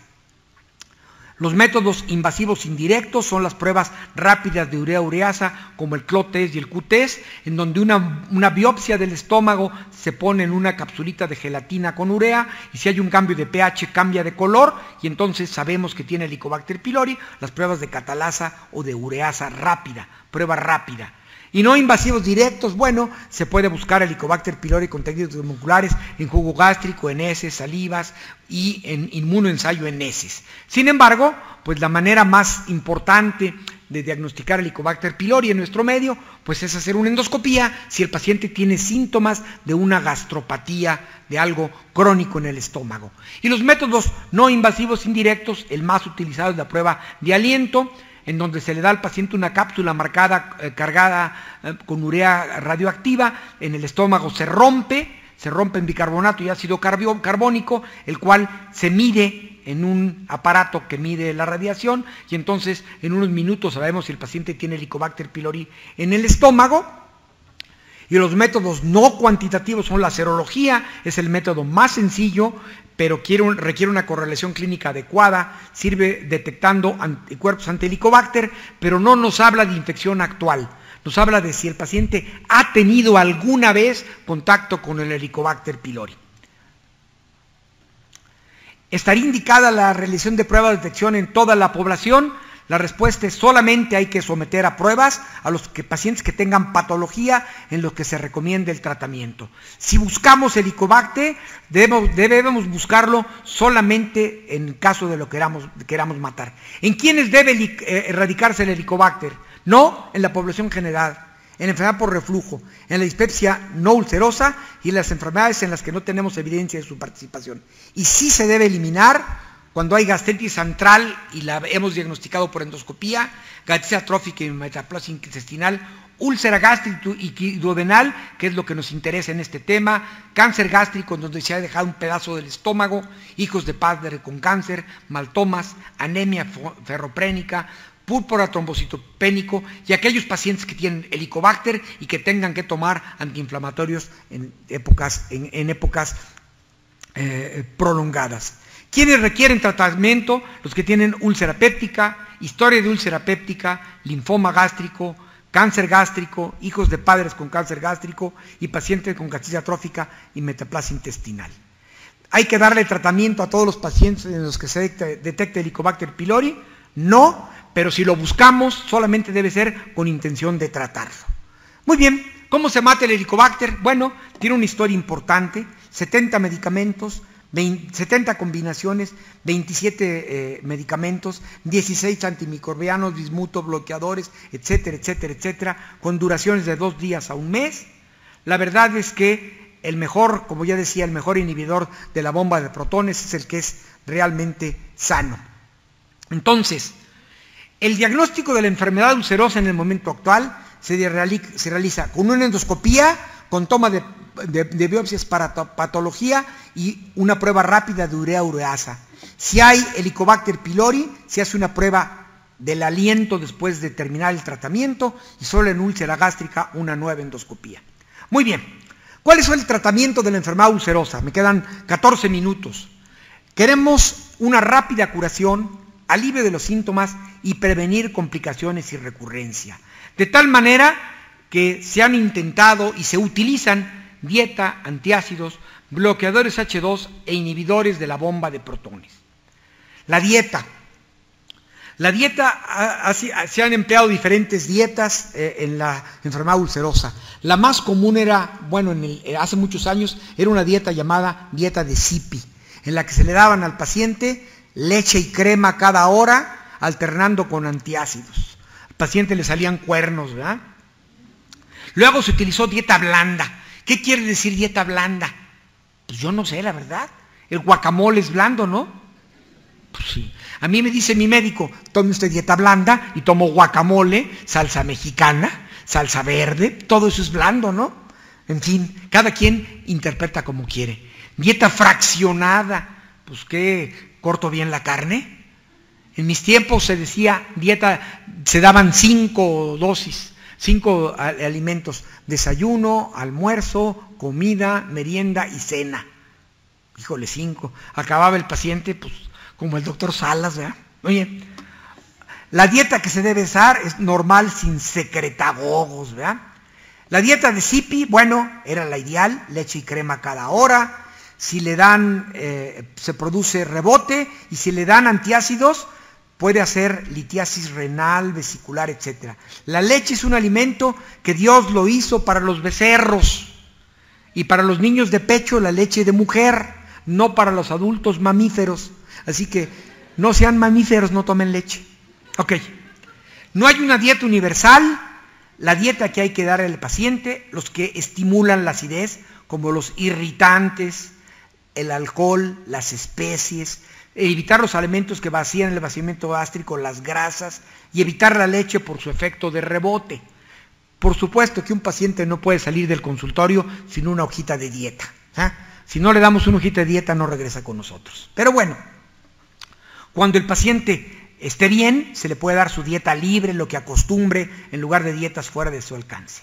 Los métodos invasivos indirectos son las pruebas rápidas de urea-ureasa, como el CLO-test y el Q-test, en donde una biopsia del estómago se pone en una capsulita de gelatina con urea, y si hay un cambio de pH cambia de color, y entonces sabemos que tiene Helicobacter pylori. Las pruebas de catalasa o de ureasa rápida, prueba rápida. Y no invasivos directos, bueno, se puede buscar el Helicobacter pylori con técnicas moleculares en jugo gástrico, en heces, salivas y en inmunoensayo en heces. Sin embargo, pues la manera más importante de diagnosticar el Helicobacter pylori en nuestro medio, pues es hacer una endoscopía si el paciente tiene síntomas de una gastropatía, de algo crónico en el estómago. Y los métodos no invasivos indirectos, el más utilizado es la prueba de aliento, en donde se le da al paciente una cápsula cargada con urea radioactiva, en el estómago se rompe en bicarbonato y ácido carbónico, el cual se mide en un aparato que mide la radiación, y entonces en unos minutos sabemos si el paciente tiene Helicobacter pylori en el estómago. Y los métodos no cuantitativos son la serología, es el método más sencillo, pero requiere una correlación clínica adecuada, sirve detectando anticuerpos anti-Helicobacter, pero no nos habla de infección actual, nos habla de si el paciente ha tenido alguna vez contacto con el Helicobacter pylori. ¿Estaría indicada la realización de pruebas de detección en toda la población? La respuesta es: solamente hay que someter a pruebas a los pacientes que tengan patología en los que se recomienda el tratamiento. Si buscamos Helicobacter, debemos buscarlo solamente en caso de lo que queramos matar. ¿En quiénes debe erradicarse el Helicobacter? No en la población general, en la enfermedad por reflujo, en la dispepsia no ulcerosa y en las enfermedades en las que no tenemos evidencia de su participación. Y sí se debe eliminar cuando hay gastritis antral y la hemos diagnosticado por endoscopía, gastritis atrófica y metaplasia intestinal, úlcera gástrica y duodenal, que es lo que nos interesa en este tema, cáncer gástrico en donde se ha dejado un pedazo del estómago, hijos de padre con cáncer, maltomas, anemia ferroprénica, púrpura trombocitopénico y aquellos pacientes que tienen Helicobacter y que tengan que tomar antiinflamatorios en épocas prolongadas. ¿Quiénes requieren tratamiento? Los que tienen úlcera péptica, historia de úlcera péptica, linfoma gástrico, cáncer gástrico, hijos de padres con cáncer gástrico y pacientes con gastritis atrófica y metaplasia intestinal. ¿Hay que darle tratamiento a todos los pacientes en los que se detecte Helicobacter pylori? No, pero si lo buscamos solamente debe ser con intención de tratarlo. Muy bien. ¿cómo se mata el Helicobacter? Bueno, tiene una historia importante, 70 medicamentos, 70 combinaciones, 27 medicamentos, 16 antimicrobianos, bismuto, bloqueadores, etcétera, etcétera, etcétera, con duraciones de 2 días a 1 mes. La verdad es que el mejor, como ya decía, el mejor inhibidor de la bomba de protones es el que es realmente sano. Entonces, el diagnóstico de la enfermedad ulcerosa en el momento actual se realiza con una endoscopía, con toma de biopsias para patología y una prueba rápida de urea-ureasa. Si hay Helicobacter pylori, se hace una prueba del aliento después de terminar el tratamiento y solo en úlcera gástrica una nueva endoscopía. Muy bien, ¿cuál es el tratamiento de la enfermedad ulcerosa? Me quedan 14 minutos. Queremos una rápida curación, alivio de los síntomas y prevenir complicaciones y recurrencia. De tal manera que se han intentado y se utilizan dieta, antiácidos, bloqueadores H2 e inhibidores de la bomba de protones. La dieta. Se han empleado diferentes dietas en la enfermedad ulcerosa. La más común era, bueno, hace muchos años, era una dieta llamada dieta de Zipi, en la que se le daban al paciente leche y crema cada hora, alternando con antiácidos. Al paciente le salían cuernos, ¿verdad? Luego se utilizó dieta blanda. ¿Qué quiere decir dieta blanda? Pues yo no sé, la verdad. El guacamole es blando, ¿no? Pues sí. A mí me dice mi médico, tome usted dieta blanda y tomo guacamole, salsa mexicana, salsa verde, todo eso es blando, ¿no? En fin, cada quien interpreta como quiere. Dieta fraccionada, pues ¿qué? ¿Corto bien la carne? En mis tiempos se decía dieta, se daban 5 dosis, 5 alimentos: desayuno, almuerzo, comida, merienda y cena. Híjole, 5. Acababa el paciente, pues, como el doctor Salas, ¿verdad? Oye, la dieta que se debe usar es normal, sin secretagogos, ¿verdad? La dieta de Zipi, bueno, era la ideal, leche y crema cada hora. Si le dan, se produce rebote, y si le dan antiácidos, puede hacer litiasis renal, vesicular, etc. La leche es un alimento que Dios lo hizo para los becerros, y para los niños de pecho la leche de mujer, no para los adultos mamíferos. Así que no sean mamíferos, no tomen leche. Ok, no hay una dieta universal. La dieta que hay que dar al paciente, los que estimulan la acidez, como los irritantes, el alcohol, las especies, evitar los alimentos que vacían el vaciamiento gástrico, las grasas, y evitar la leche por su efecto de rebote. Por supuesto que un paciente no puede salir del consultorio sin una hojita de dieta. Si no le damos una hojita de dieta, no regresa con nosotros. Pero bueno, cuando el paciente esté bien, se le puede dar su dieta libre, lo que acostumbre, en lugar de dietas fuera de su alcance.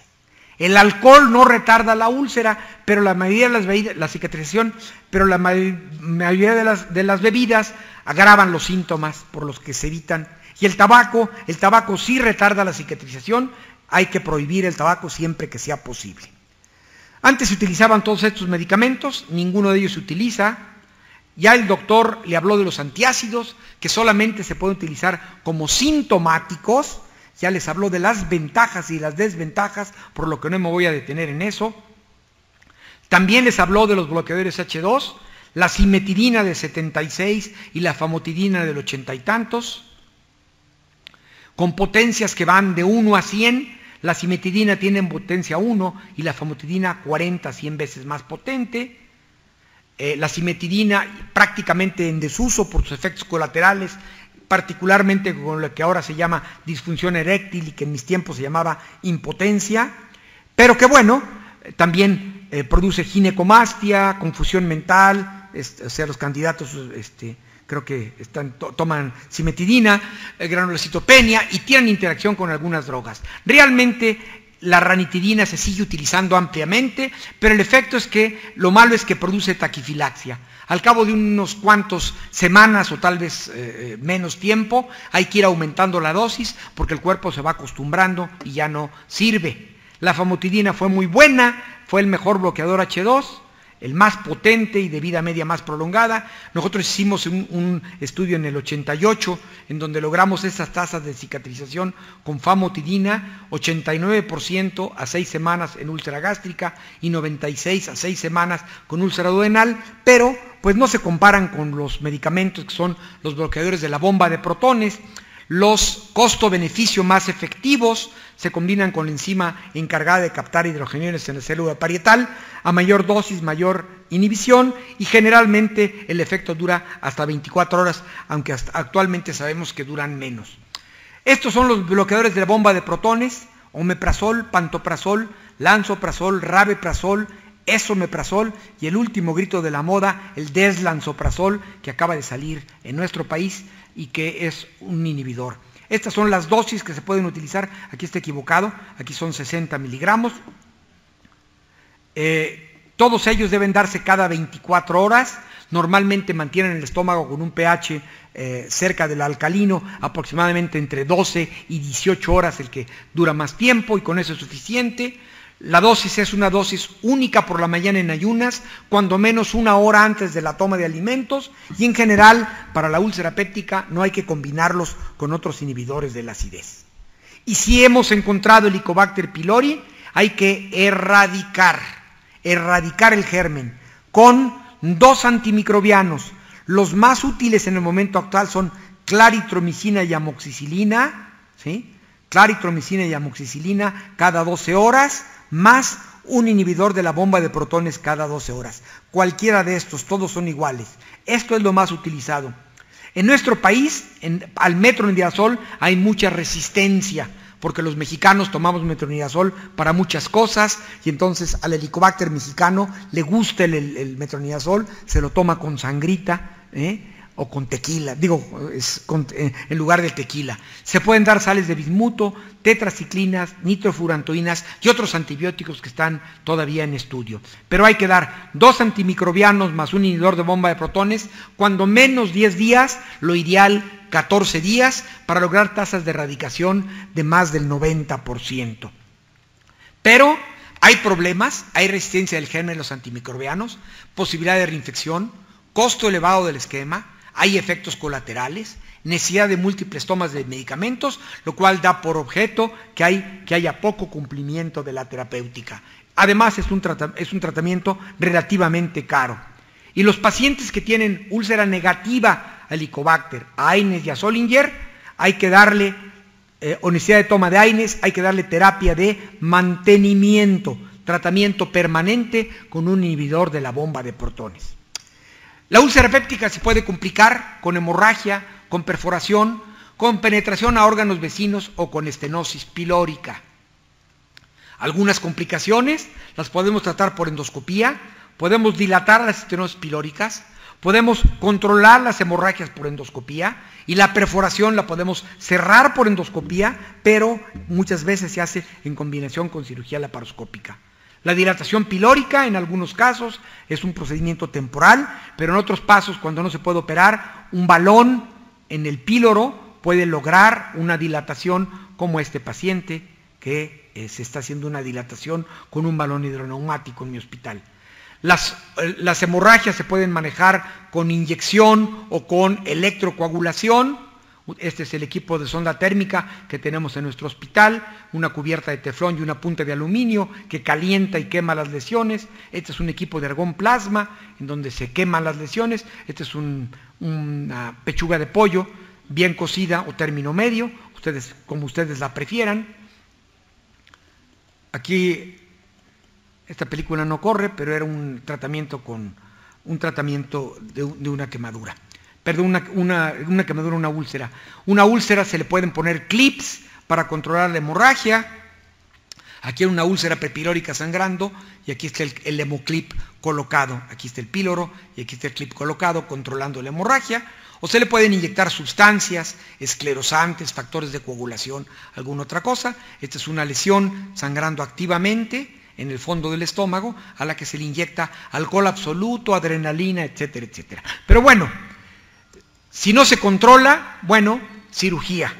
El alcohol no retarda la úlcera, pero la mayoría de las bebidas, la cicatrización, pero la mayoría de las bebidas agravan los síntomas por los que se evitan. Y el tabaco sí retarda la cicatrización. Hay que prohibir el tabaco siempre que sea posible. Antes se utilizaban todos estos medicamentos, ninguno de ellos se utiliza. Ya el doctor le habló de los antiácidos, que solamente se pueden utilizar como sintomáticos. Ya les habló de las ventajas y las desventajas, por lo que no me voy a detener en eso. También les habló de los bloqueadores H2, la cimetidina de 76 y la famotidina del 80 y tantos, con potencias que van de 1 a 100. La cimetidina tiene potencia 1 y la famotidina 40 a 100 veces más potente. La cimetidina prácticamente en desuso por sus efectos colaterales, particularmente con lo que ahora se llama disfunción eréctil y que en mis tiempos se llamaba impotencia, pero que bueno, también produce ginecomastia, confusión mental, o sea, los candidatos creo que toman cimetidina, granulocitopenia, y tienen interacción con algunas drogas. Realmente la ranitidina se sigue utilizando ampliamente, pero el efecto es que lo malo es que produce taquifilaxia. Al cabo de unos cuantos semanas o tal vez menos tiempo, hay que ir aumentando la dosis porque el cuerpo se va acostumbrando y ya no sirve. La famotidina fue muy buena, fue el mejor bloqueador H2, el más potente y de vida media más prolongada. Nosotros hicimos un estudio en el 88 en donde logramos esas tasas de cicatrización con famotidina, 89% a 6 semanas en úlcera gástrica y 96 a 6 semanas con úlcera duodenal, pero pues no se comparan con los medicamentos que son los bloqueadores de la bomba de protones. Los costo-beneficio más efectivos se combinan con la enzima encargada de captar hidrogeniones en la célula parietal. A mayor dosis, mayor inhibición, y generalmente el efecto dura hasta 24 horas, aunque actualmente sabemos que duran menos. Estos son los bloqueadores de la bomba de protones: omeprazol, pantoprazol, lansoprazol, rabeprazol, esomeprazol y el último grito de la moda, el deslansoprazol, que acaba de salir en nuestro país y que es un inhibidor. Estas son las dosis que se pueden utilizar. Aquí está equivocado, aquí son 60 miligramos. Todos ellos deben darse cada 24 horas. Normalmente mantienen el estómago con un pH cerca del alcalino, aproximadamente entre 12 y 18 horas, el que dura más tiempo, y con eso es suficiente. La dosis es una dosis única por la mañana en ayunas, cuando menos 1 hora antes de la toma de alimentos, y en general para la úlcera péptica no hay que combinarlos con otros inhibidores de la acidez. Y si hemos encontrado el Helicobacter pylori, hay que erradicar el germen con 2 antimicrobianos. Los más útiles en el momento actual son claritromicina y amoxicilina, ¿sí? Claritromicina y amoxicilina cada 12 horas, más un inhibidor de la bomba de protones cada 12 horas. Cualquiera de estos, todos son iguales. Esto es lo más utilizado. En nuestro país, al metronidazol hay mucha resistencia, porque los mexicanos tomamos metronidazol para muchas cosas, y entonces al Helicobacter mexicano le gusta el metronidazol, se lo toma con sangrita, o con tequila, en lugar del tequila. Se pueden dar sales de bismuto, tetraciclinas, nitrofurantoínas y otros antibióticos que están todavía en estudio. Pero hay que dar 2 antimicrobianos más un inhibidor de bomba de protones, cuando menos 10 días, lo ideal 14 días, para lograr tasas de erradicación de más del 90%. Pero hay problemas, hay resistencia del germen a los antimicrobianos, posibilidad de reinfección, costo elevado del esquema, hay efectos colaterales, necesidad de múltiples tomas de medicamentos, lo cual da por objeto que haya poco cumplimiento de la terapéutica. Además es un tratamiento relativamente caro. Y los pacientes que tienen úlcera negativa a Helicobacter, a Aines y a Zollinger, hay que darle, o necesidad de toma de Aines, hay que darle terapia de mantenimiento, tratamiento permanente con un inhibidor de la bomba de protones. La úlcera péptica se puede complicar con hemorragia, con perforación, con penetración a órganos vecinos o con estenosis pilórica. Algunas complicaciones las podemos tratar por endoscopía, podemos dilatar las estenosis pilóricas, podemos controlar las hemorragias por endoscopía, y la perforación la podemos cerrar por endoscopía, pero muchas veces se hace en combinación con cirugía laparoscópica. La dilatación pilórica en algunos casos es un procedimiento temporal, pero en otros casos, cuando no se puede operar, un balón en el píloro puede lograr una dilatación, como este paciente que se está haciendo una dilatación con un balón hidroneumático en mi hospital. Las hemorragias se pueden manejar con inyección o con electrocoagulación. Este es el equipo de sonda térmica que tenemos en nuestro hospital, una cubierta de teflón y una punta de aluminio que calienta y quema las lesiones. Este es un equipo de argón plasma en donde se queman las lesiones. Este es una pechuga de pollo bien cocida o término medio, como ustedes la prefieran. Aquí esta película no corre, pero era un tratamiento de una quemadura. Perdón, una quemadura, una úlcera. Una úlcera se le pueden poner clips para controlar la hemorragia. Aquí hay una úlcera prepilórica sangrando y aquí está el hemoclip colocado. Aquí está el píloro y aquí está el clip colocado controlando la hemorragia. O se le pueden inyectar sustancias, esclerosantes, factores de coagulación, alguna otra cosa. Esta es una lesión sangrando activamente en el fondo del estómago, a la que se le inyecta alcohol absoluto, adrenalina, etcétera, etcétera. Pero bueno, si no se controla, bueno, cirugía.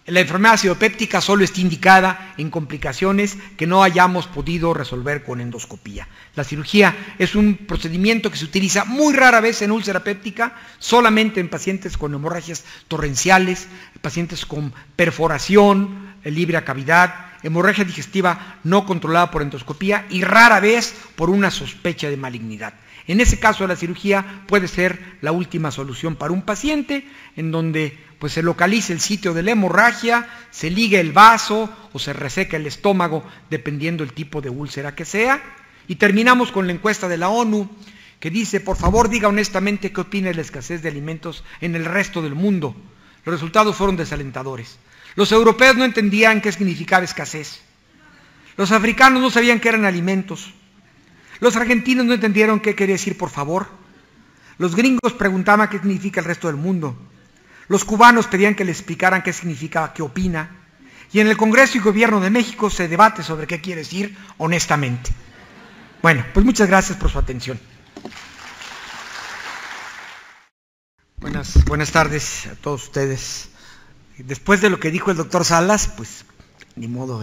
La enfermedad acidopéptica solo está indicada en complicaciones que no hayamos podido resolver con endoscopía. La cirugía es un procedimiento que se utiliza muy rara vez en úlcera péptica, solamente en pacientes con hemorragias torrenciales, pacientes con perforación libre a cavidad, hemorragia digestiva no controlada por endoscopía y rara vez por una sospecha de malignidad. En ese caso la cirugía puede ser la última solución para un paciente en donde pues, se localice el sitio de la hemorragia, se ligue el vaso o se reseca el estómago dependiendo del tipo de úlcera que sea. Y terminamos con la encuesta de la ONU que dice, por favor diga honestamente qué opina de la escasez de alimentos en el resto del mundo. Los resultados fueron desalentadores. Los europeos no entendían qué significaba escasez. Los africanos no sabían qué eran alimentos. Los argentinos no entendieron qué quería decir por favor. Los gringos preguntaban qué significa el resto del mundo. Los cubanos pedían que les explicaran qué significa, qué opina. Y en el Congreso y Gobierno de México se debate sobre qué quiere decir honestamente. Bueno, pues muchas gracias por su atención. Buenas tardes a todos ustedes. Después de lo que dijo el doctor Salas, pues ni modo,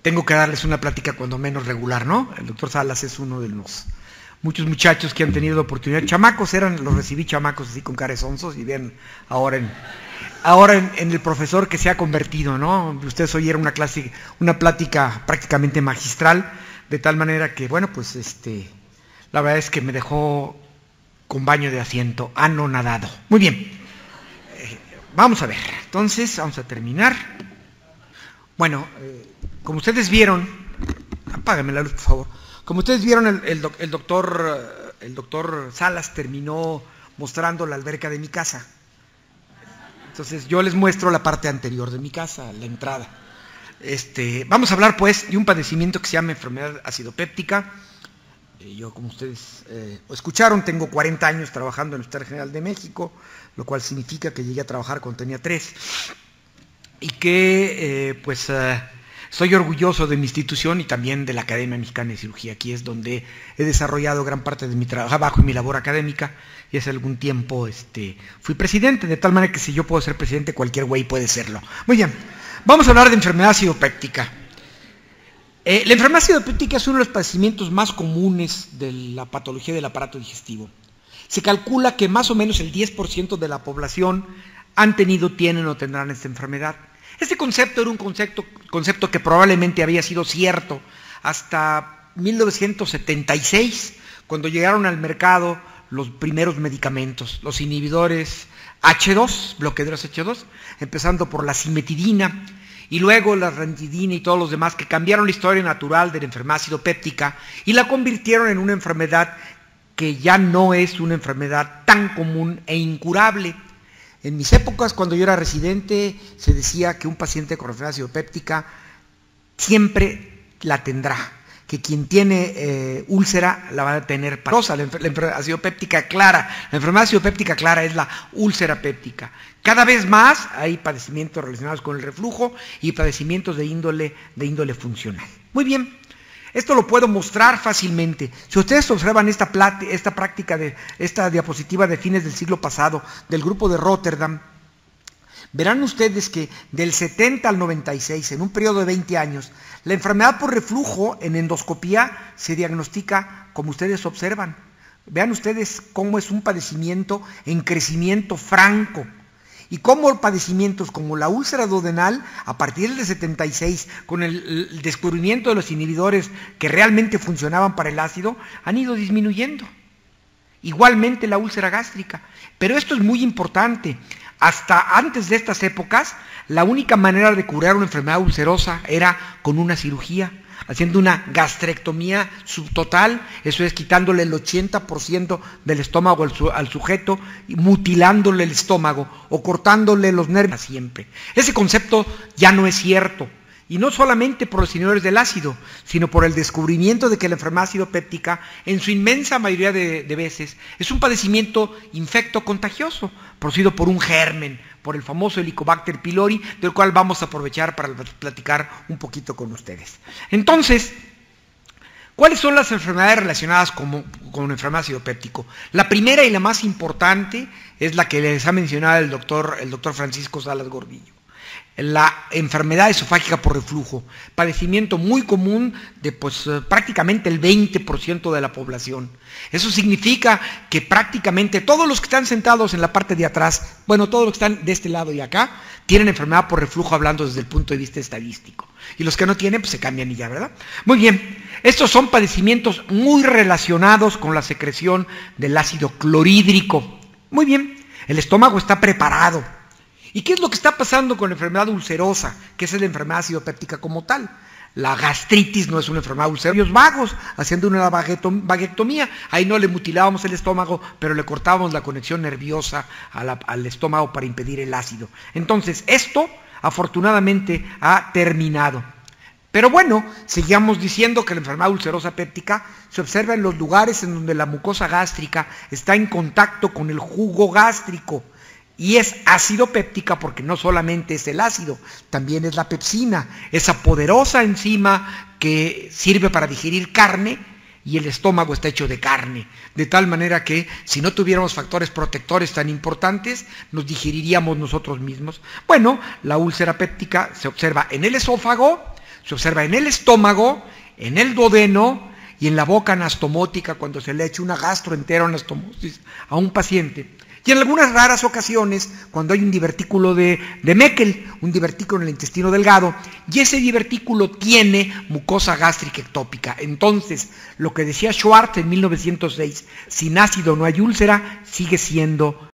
tengo que darles una plática cuando menos regular, ¿no? El doctor Salas es uno de los muchos muchachos que han tenido la oportunidad, chamacos los recibí chamacos así con carezonzos y vean ahora en el profesor que se ha convertido, ¿no? Ustedes oyeron una plática prácticamente magistral, de tal manera que, bueno, pues la verdad es que me dejó con baño de asiento, anonadado. Muy bien, vamos a ver, entonces vamos a terminar. Bueno, como ustedes vieron, apágame la luz por favor, como ustedes vieron el doctor Salas terminó mostrando la alberca de mi casa. Entonces yo les muestro la parte anterior de mi casa, la entrada. Vamos a hablar pues de un padecimiento que se llama enfermedad acidopéptica. Yo, como ustedes escucharon, tengo 40 años trabajando en el Hospital General de México, lo cual significa que llegué a trabajar cuando tenía 3. Y que estoy orgulloso de mi institución y también de la Academia Mexicana de Cirugía. Aquí es donde he desarrollado gran parte de mi trabajo y mi labor académica, y hace algún tiempo fui presidente, de tal manera que si yo puedo ser presidente, cualquier güey puede serlo. Muy bien, vamos a hablar de enfermedad acidopéptica. La enfermedad acidopéptica es uno de los padecimientos más comunes de la patología del aparato digestivo. Se calcula que más o menos el 10% de la población han tenido, tienen o tendrán esta enfermedad. Este concepto era un concepto que probablemente había sido cierto hasta 1976, cuando llegaron al mercado los primeros medicamentos, los inhibidores H2, bloqueadores H2, empezando por la cimetidina, y luego la ranitidina y todos los demás, que cambiaron la historia natural de la enfermedad acidopéptica y la convirtieron en una enfermedad que ya no es una enfermedad tan común e incurable. En mis épocas, cuando yo era residente, se decía que un paciente con enfermedad acidopéptica siempre la tendrá, que quien tiene úlcera la va a tener parosa. La enfermedad acidopéptica clara, la enfermedad acidopéptica clara es la úlcera péptica. Cada vez más hay padecimientos relacionados con el reflujo y padecimientos de índole funcional. Muy bien. Esto lo puedo mostrar fácilmente. Si ustedes observan esta práctica, esta diapositiva de fines del siglo pasado del grupo de Rotterdam, verán ustedes que del 70 al 96, en un periodo de 20 años, la enfermedad por reflujo en endoscopía se diagnostica como ustedes observan. Vean ustedes cómo es un padecimiento en crecimiento franco. Y cómo padecimientos como la úlcera duodenal, a partir del 76, con el descubrimiento de los inhibidores que realmente funcionaban para el ácido, han ido disminuyendo. Igualmente la úlcera gástrica. Pero esto es muy importante. Hasta antes de estas épocas, la única manera de curar una enfermedad ulcerosa era con una cirugía, haciendo una gastrectomía subtotal, eso es quitándole el 80% del estómago al sujeto, y mutilándole el estómago o cortándole los nervios siempre. Ese concepto ya no es cierto, y no solamente por los inhibidores del ácido, sino por el descubrimiento de que la enfermedad acidopéptica, en su inmensa mayoría de veces, es un padecimiento infecto contagioso, producido por un germen, por el famoso Helicobacter pylori, del cual vamos a aprovechar para platicar un poquito con ustedes. Entonces, ¿cuáles son las enfermedades relacionadas con enfermedad acidopéptica? La primera y la más importante es la que les ha mencionado el doctor Francisco Salas Gordillo. la enfermedad esofágica por reflujo, padecimiento muy común de prácticamente el 20% de la población. Eso significa que prácticamente todos los que están sentados en la parte de atrás, bueno, todos los que están de este lado y acá, tienen enfermedad por reflujo hablando desde el punto de vista estadístico. Y los que no tienen, pues se cambian y ya, ¿verdad? Muy bien, estos son padecimientos muy relacionados con la secreción del ácido clorhídrico. Muy bien, el estómago está preparado. ¿Y qué es lo que está pasando con la enfermedad ulcerosa, que es la enfermedad acidopéptica como tal? La gastritis no es una enfermedad ulcerosa. Los vagos, haciendo una vaguectomía, ahí no le mutilábamos el estómago, pero le cortábamos la conexión nerviosa al estómago para impedir el ácido. Entonces, esto afortunadamente ha terminado. Pero bueno, seguíamos diciendo que la enfermedad ulcerosa péptica se observa en los lugares en donde la mucosa gástrica está en contacto con el jugo gástrico. Y es ácido péptica porque no solamente es el ácido, también es la pepsina, esa poderosa enzima que sirve para digerir carne, y el estómago está hecho de carne, de tal manera que si no tuviéramos factores protectores tan importantes, nos digeriríamos nosotros mismos. Bueno, la úlcera péptica se observa en el esófago, se observa en el estómago, en el duodeno y en la boca anastomótica cuando se le echa una gastroenteroanastomosis a un paciente. Y en algunas raras ocasiones, cuando hay un divertículo de Meckel, un divertículo en el intestino delgado, y ese divertículo tiene mucosa gástrica ectópica. Entonces, lo que decía Schwartz en 1906, sin ácido no hay úlcera, sigue siendo